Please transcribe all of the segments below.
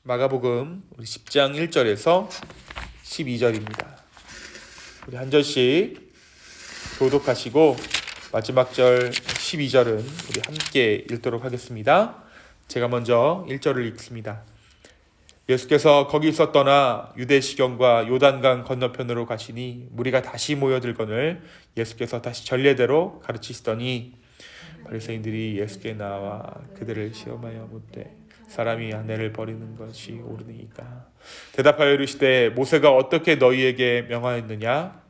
마가복음 우리 10장 1절에서 12절입니다. 우리 한 절씩 교독하시고 마지막 절 12절은 우리 함께 읽도록 하겠습니다. 제가 먼저 1절을 읽습니다. 예수께서 거기서 떠나 유대시경과 요단강 건너편으로 가시니 무리가 다시 모여들거늘 예수께서 다시 전례대로 가르치시더니 바리새인들이 예수께 나와 그들을 시험하여 묻되 사람이 아내를 버리는 것이 옳으니까 대답하여 이르시되 모세가 어떻게 너희에게 명하였느냐?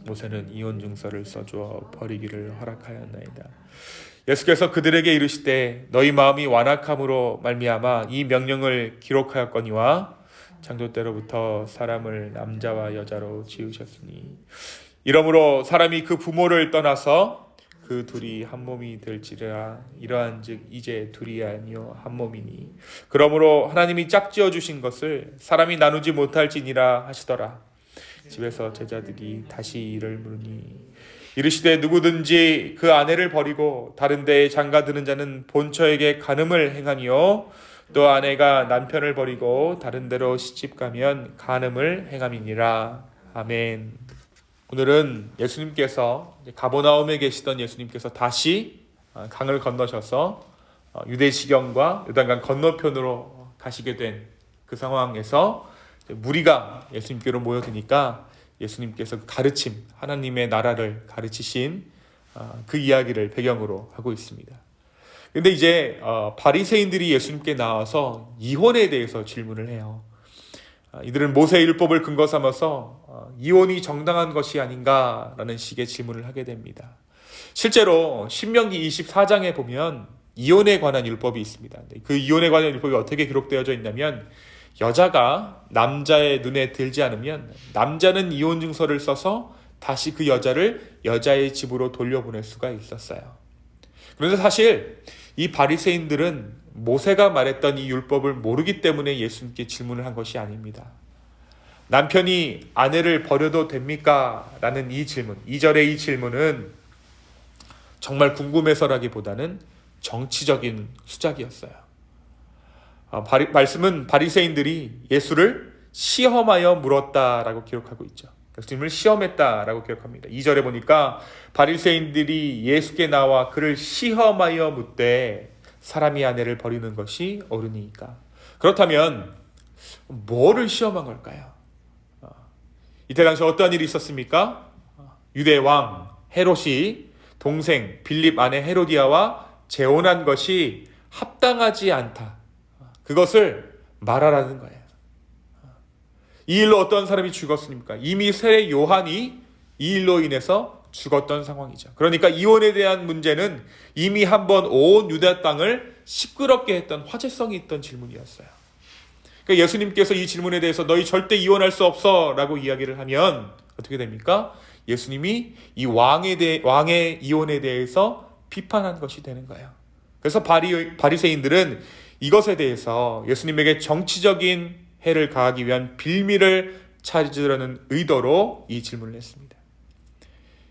모세는 이혼 증서를 써주어 버리기를 허락하였나이다. 예수께서 그들에게 이르시되 너희 마음이 완악함으로 말미암아 이 명령을 기록하였거니와 창조 때로부터 사람을 남자와 여자로 지으셨으니 이러므로 사람이 그 부모를 떠나서 그 둘이 한 몸이 될지라. 이러한즉 이제 둘이 아니요 한 몸이니 그러므로 하나님이 짝지어 주신 것을 사람이 나누지 못할지니라 하시더라. 집에서 제자들이 다시 이를 물으니 이르시되 누구든지 그 아내를 버리고 다른 데에 장가드는 자는 본처에게 간음을 행하니요 또 아내가 남편을 버리고 다른 데로 시집가면 간음을 행함이니라. 아멘. 오늘은 예수님께서 가버나움에 계시던 예수님께서 다시 강을 건너셔서 유대시경과 요단강 건너편으로 가시게 된 그 상황에서 무리가 예수님께로 모여드니까 예수님께서 가르침, 하나님의 나라를 가르치신 그 이야기를 배경으로 하고 있습니다. 그런데 이제 바리새인들이 예수님께 나와서 이혼에 대해서 질문을 해요. 이들은 모세의 율법을 근거 삼아서 이혼이 정당한 것이 아닌가라는 식의 질문을 하게 됩니다. 실제로 신명기 24장에 보면 이혼에 관한 율법이 있습니다. 그 이혼에 관한 율법이 어떻게 기록되어져 있냐면 여자가 남자의 눈에 들지 않으면 남자는 이혼 증서를 써서 다시 그 여자를 여자의 집으로 돌려보낼 수가 있었어요. 그런데 사실 이 바리새인들은 모세가 말했던 이 율법을 모르기 때문에 예수님께 질문을 한 것이 아닙니다. 남편이 아내를 버려도 됩니까? 라는 이 질문, 2절의 이 질문은 정말 궁금해서라기보다는 정치적인 수작이었어요. 말씀은 바리새인들이 예수를 시험하여 물었다라고 기록하고 있죠. 예수님을 시험했다라고 기록합니다. 2절에 보니까 바리새인들이 예수께 나와 그를 시험하여 묻되 사람이 아내를 버리는 것이 옳으니까. 그렇다면 뭐를 시험한 걸까요? 이때 당시 어떠한 일이 있었습니까? 유대 왕 헤롯이 동생 빌립 아내 헤로디아와 재혼한 것이 합당하지 않다. 그것을 말하라는 거예요. 이 일로 어떤 사람이 죽었습니까? 이미 세례 요한이 이 일로 인해서 죽었던 상황이죠. 그러니까 이혼에 대한 문제는 이미 한번 온 유다 땅을 시끄럽게 했던 화제성이 있던 질문이었어요. 그러니까 예수님께서 이 질문에 대해서 너희 절대 이혼할 수 없어 라고 이야기를 하면 어떻게 됩니까? 예수님이 이 왕의 이혼에 대해서 비판한 것이 되는 거예요. 그래서 바리새인들은 이것에 대해서 예수님에게 정치적인 해를 가하기 위한 빌미를 찾으려는 의도로 이 질문을 했습니다.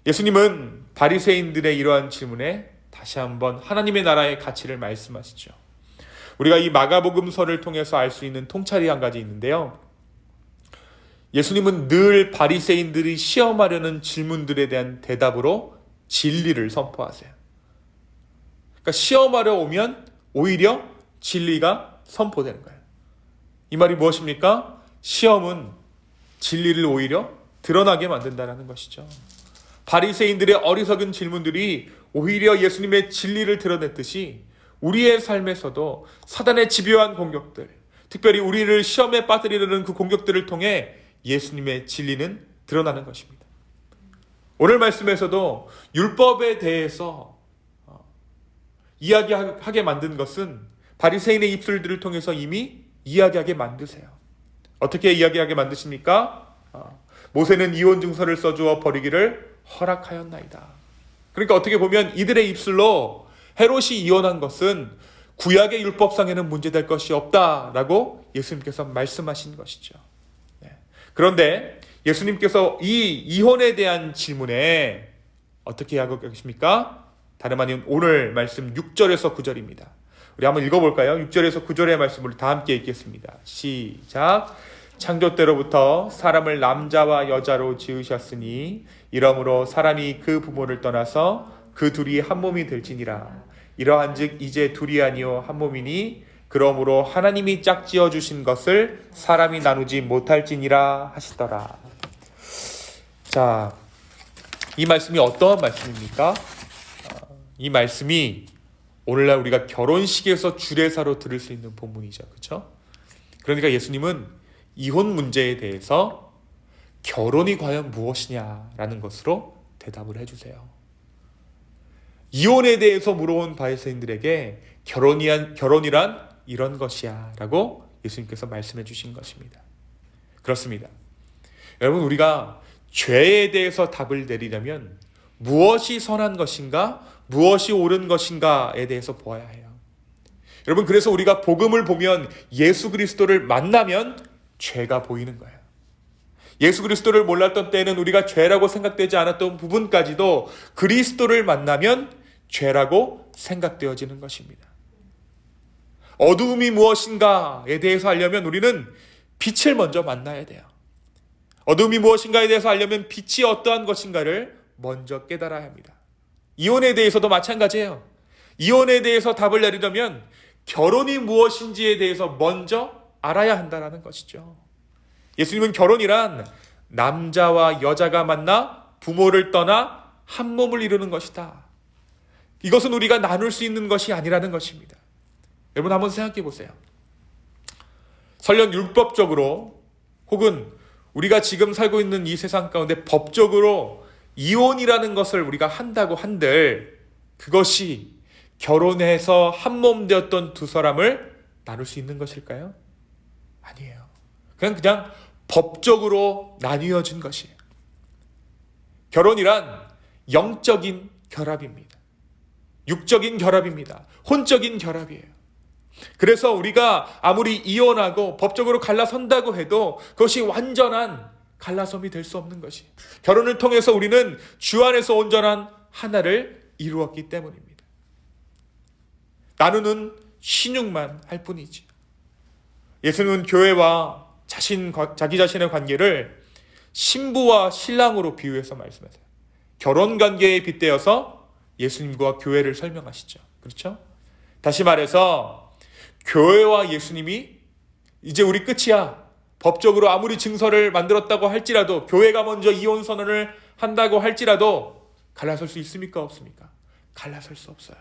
예수님은 바리새인들의 이러한 질문에 다시 한번 하나님의 나라의 가치를 말씀하시죠. 우리가 이 마가복음서를 통해서 알 수 있는 통찰이 한 가지 있는데요. 예수님은 늘 바리새인들이 시험하려는 질문들에 대한 대답으로 진리를 선포하세요. 그러니까 시험하려 오면 오히려 진리가 선포되는 거예요. 이 말이 무엇입니까? 시험은 진리를 오히려 드러나게 만든다는 것이죠. 바리새인들의 어리석은 질문들이 오히려 예수님의 진리를 드러냈듯이 우리의 삶에서도 사단의 집요한 공격들, 특별히 우리를 시험에 빠뜨리려는 그 공격들을 통해 예수님의 진리는 드러나는 것입니다. 오늘 말씀에서도 율법에 대해서 이야기하게 만든 것은 바리새인의 입술들을 통해서 이미 이야기하게 만드세요. 어떻게 이야기하게 만드십니까? 모세는 이혼 증서를 써주어 버리기를 허락하였나이다. 그러니까 어떻게 보면 이들의 입술로 헤롯이 이혼한 것은 구약의 율법상에는 문제될 것이 없다라고 예수님께서 말씀하신 것이죠. 그런데 예수님께서 이 이혼에 대한 질문에 어떻게 하고 계십니까? 다름 아닌 오늘 말씀 6절에서 9절입니다. 우리 한번 읽어볼까요? 6절에서 9절의 말씀을 다 함께 읽겠습니다. 시작. 창조 때로부터 사람을 남자와 여자로 지으셨으니 이러므로 사람이 그 부모를 떠나서 그 둘이 한 몸이 될지니라. 이러한즉 이제 둘이 아니요 한 몸이니 그러므로 하나님이 짝지어 주신 것을 사람이 나누지 못할지니라 하시더라. 자, 이 말씀이 어떠한 말씀입니까? 이 말씀이 오늘날 우리가 결혼식에서 주례사로 들을 수 있는 본문이죠. 그렇죠? 그러니까 예수님은 이혼 문제에 대해서 결혼이 과연 무엇이냐라는 것으로 대답을 해주세요. 이혼에 대해서 물어온 바리새인들에게 결혼이란 이런 것이야 라고 예수님께서 말씀해 주신 것입니다. 그렇습니다. 여러분, 우리가 죄에 대해서 답을 내리려면 무엇이 선한 것인가, 무엇이 옳은 것인가에 대해서 보아야 해요. 여러분, 그래서 우리가 복음을 보면 예수 그리스도를 만나면 죄가 보이는 거예요. 예수 그리스도를 몰랐던 때에는 우리가 죄라고 생각되지 않았던 부분까지도 그리스도를 만나면 죄라고 생각되어지는 것입니다. 어두움이 무엇인가에 대해서 알려면 우리는 빛을 먼저 만나야 돼요. 어둠이 무엇인가에 대해서 알려면 빛이 어떠한 것인가를 먼저 깨달아야 합니다. 이혼에 대해서도 마찬가지예요. 이혼에 대해서 답을 내리려면 결혼이 무엇인지에 대해서 먼저 알아야 한다는 것이죠. 예수님은 결혼이란 남자와 여자가 만나 부모를 떠나 한 몸을 이루는 것이다. 이것은 우리가 나눌 수 있는 것이 아니라는 것입니다. 여러분, 한번 생각해 보세요. 설령 율법적으로 혹은 우리가 지금 살고 있는 이 세상 가운데 법적으로 이혼이라는 것을 우리가 한다고 한들 그것이 결혼해서 한 몸 되었던 두 사람을 나눌 수 있는 것일까요? 아니에요. 그냥 법적으로 나뉘어진 것이에요. 결혼이란 영적인 결합입니다. 육적인 결합입니다. 혼적인 결합이에요. 그래서 우리가 아무리 이혼하고 법적으로 갈라선다고 해도 그것이 완전한 갈라섬이 될 수 없는 것이, 결혼을 통해서 우리는 주 안에서 온전한 하나를 이루었기 때문입니다. 나누는 신육만 할 뿐이지. 예수님은 교회와 자기 자신의 관계를 신부와 신랑으로 비유해서 말씀하세요. 결혼 관계에 빗대어서 예수님과 교회를 설명하시죠. 그렇죠? 다시 말해서 교회와 예수님이 이제 우리 끝이야. 법적으로 아무리 증서를 만들었다고 할지라도, 교회가 먼저 이혼 선언을 한다고 할지라도 갈라설 수 있습니까? 없습니까? 갈라설 수 없어요.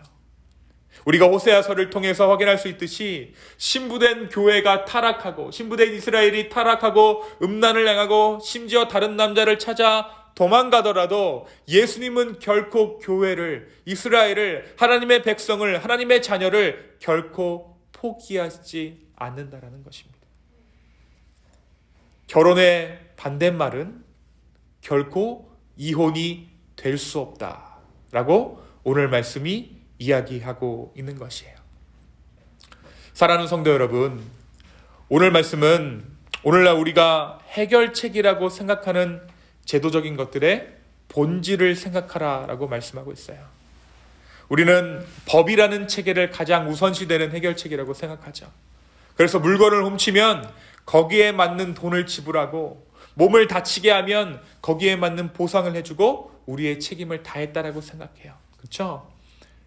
우리가 호세아서를 통해서 확인할 수 있듯이 신부된 교회가 타락하고, 신부된 이스라엘이 타락하고 음란을 행하고 심지어 다른 남자를 찾아 도망가더라도 예수님은 결코 교회를, 이스라엘을, 하나님의 백성을, 하나님의 자녀를 결코 포기하지 않는다라는 것입니다. 결혼의 반대말은 결코 이혼이 될 수 없다라고 오늘 말씀이 이야기하고 있는 것이에요. 사랑하는 성도 여러분, 오늘 말씀은 오늘날 우리가 해결책이라고 생각하는 제도적인 것들의 본질을 생각하라라고 말씀하고 있어요. 우리는 법이라는 체계를 가장 우선시되는 해결책이라고 생각하죠. 그래서 물건을 훔치면 거기에 맞는 돈을 지불하고, 몸을 다치게 하면 거기에 맞는 보상을 해주고 우리의 책임을 다했다라고 생각해요. 그렇죠?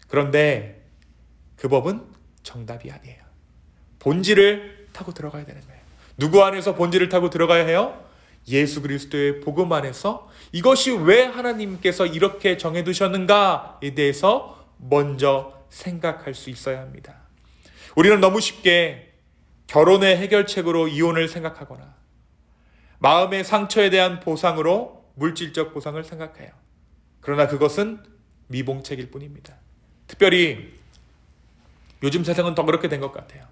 그런데 그 법은 정답이 아니에요. 본질을 타고 들어가야 되는 거예요. 누구 안에서 본질을 타고 들어가야 해요? 예수 그리스도의 복음 안에서 이것이 왜 하나님께서 이렇게 정해두셨는가에 대해서 먼저 생각할 수 있어야 합니다. 우리는 너무 쉽게 결혼의 해결책으로 이혼을 생각하거나 마음의 상처에 대한 보상으로 물질적 보상을 생각해요. 그러나 그것은 미봉책일 뿐입니다. 특별히 요즘 세상은 더 그렇게 된 것 같아요.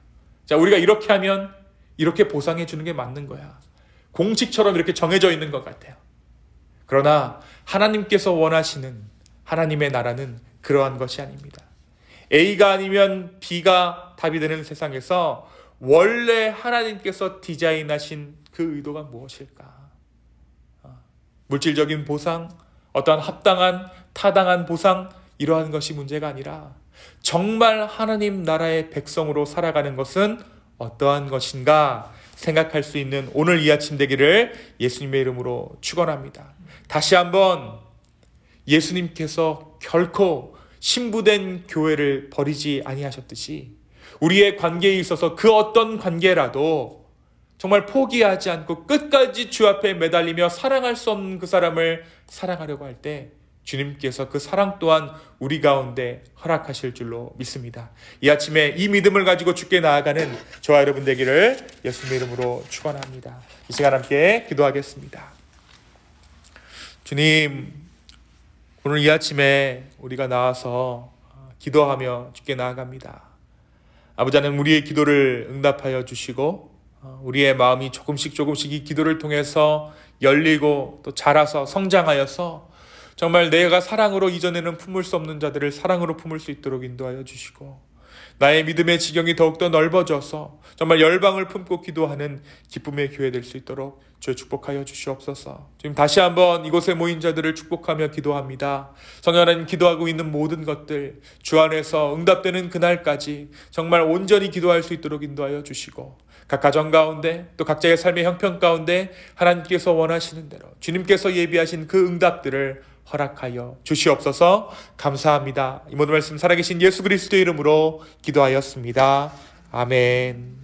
자, 우리가 이렇게 하면 이렇게 보상해 주는 게 맞는 거야. 공식처럼 이렇게 정해져 있는 것 같아요. 그러나 하나님께서 원하시는 하나님의 나라는 그러한 것이 아닙니다. A가 아니면 B가 답이 되는 세상에서 원래 하나님께서 디자인하신 그 의도가 무엇일까? 물질적인 보상, 어떠한 합당한, 타당한 보상, 이러한 것이 문제가 아니라 정말 하나님 나라의 백성으로 살아가는 것은 어떠한 것인가 생각할 수 있는 오늘 이 아침 되기를 예수님의 이름으로 축원합니다. 다시 한번 예수님께서 결코 신부된 교회를 버리지 아니하셨듯이 우리의 관계에 있어서 그 어떤 관계라도 정말 포기하지 않고 끝까지 주 앞에 매달리며 사랑할 수 없는 그 사람을 사랑하려고 할 때 주님께서 그 사랑 또한 우리 가운데 허락하실 줄로 믿습니다. 이 아침에 이 믿음을 가지고 주께 나아가는 저와 여러분 되기를 예수님의 이름으로 축원합니다. 이 시간 함께 기도하겠습니다. 주님, 오늘 이 아침에 우리가 나와서 기도하며 주께 나아갑니다. 아버지 하나님, 우리의 기도를 응답하여 주시고 우리의 마음이 조금씩 이 기도를 통해서 열리고 또 자라서 성장하여서 정말 내가 사랑으로 이전에는 품을 수 없는 자들을 사랑으로 품을 수 있도록 인도하여 주시고 나의 믿음의 지경이 더욱더 넓어져서 정말 열방을 품고 기도하는 기쁨의 교회 될 수 있도록 주여 축복하여 주시옵소서. 지금 다시 한번 이곳에 모인 자들을 축복하며 기도합니다. 성령 하나님, 기도하고 있는 모든 것들 주 안에서 응답되는 그날까지 정말 온전히 기도할 수 있도록 인도하여 주시고 각 가정 가운데 또 각자의 삶의 형편 가운데 하나님께서 원하시는 대로 주님께서 예비하신 그 응답들을 허락하여 주시옵소서. 감사합니다. 이 모든 말씀 살아계신 예수 그리스도의 이름으로 기도하였습니다. 아멘.